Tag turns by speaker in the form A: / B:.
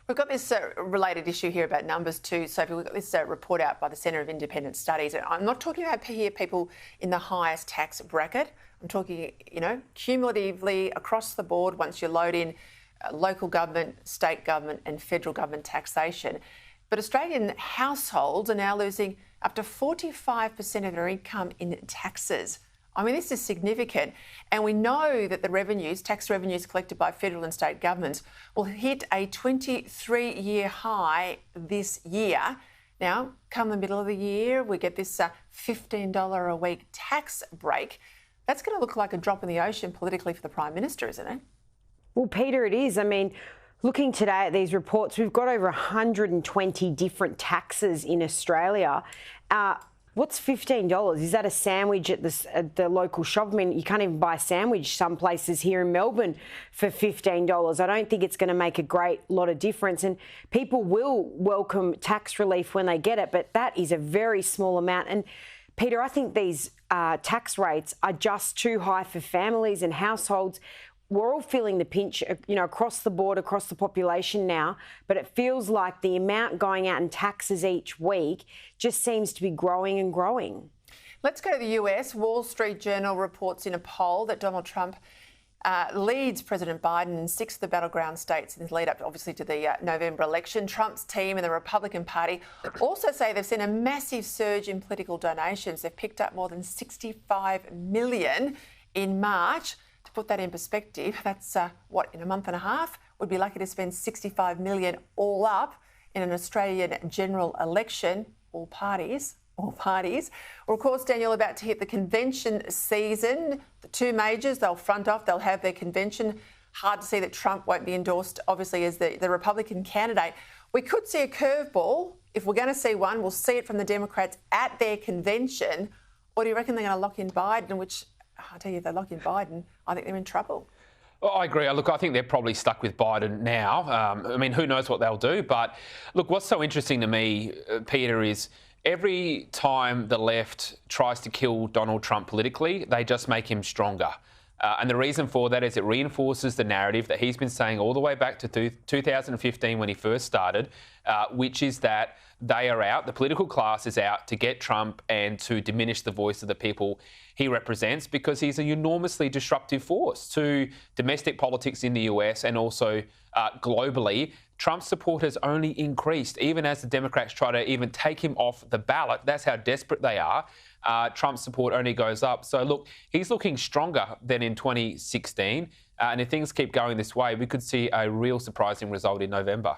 A: We've got this related issue here about numbers too, Sophie. We've got this report out by the Centre of Independent Studies. And I'm not talking about here people in the highest tax bracket. I'm talking, cumulatively across the board once you load in local government, state government and federal government taxation. But Australian households are now losing up to 45% of their income in taxes. I mean, this is significant. And we know that the tax revenues collected by federal and state governments will hit a 23-year high this year. Now, come the middle of the year, we get this $15 a week tax break. That's going to look like a drop in the ocean politically for the Prime Minister, isn't it?
B: Well, Peter, it is. I mean, looking today at these reports, we've got over 120 different taxes in Australia. What's $15? Is that a sandwich at the local shop? I mean, you can't even buy a sandwich some places here in Melbourne for $15. I don't think it's going to make a great lot of difference. And people will welcome tax relief when they get it, but that is a very small amount. And Peter, I think these tax rates are just too high for families and households. We're all feeling the pinch, across the board, across the population now, but it feels like the amount going out in taxes each week just seems to be growing and growing.
A: Let's go to the US. Wall Street Journal reports in a poll that Donald Trump leads President Biden in 6 of the battleground states in his lead up, obviously, to the November election. Trump's team and the Republican Party also say they've seen a massive surge in political donations. They've picked up more than $65 million in March. To put that in perspective, that's in a month and a half, would be lucky to spend $65 million all up in an Australian general election, all parties. Well, of course, Daniel, about to hit the convention season. The two majors, they'll front off, they'll have their convention. Hard to see that Trump won't be endorsed, obviously, as the Republican candidate. We could see a curveball. If we're going to see one, we'll see it from the Democrats at their convention. Or do you reckon they're going to lock in Biden, which, I'll tell you, if they lock in Biden, I think they're in trouble.
C: Well, I agree. Look, I think they're probably stuck with Biden now. Who knows what they'll do? But look, what's so interesting to me, Peter, is every time the left tries to kill Donald Trump politically, they just make him stronger. And the reason for that is it reinforces the narrative that he's been saying all the way back to 2015 when he first started, which is that they are out, the political class is out to get Trump and to diminish the voice of the people he represents, because he's an enormously disruptive force to domestic politics in the US and also globally. Trump's support has only increased, even as the Democrats try to even take him off the ballot. That's how desperate they are. Trump's support only goes up. So, look, he's looking stronger than in 2016. And if things keep going this way, we could see a real surprising result in November.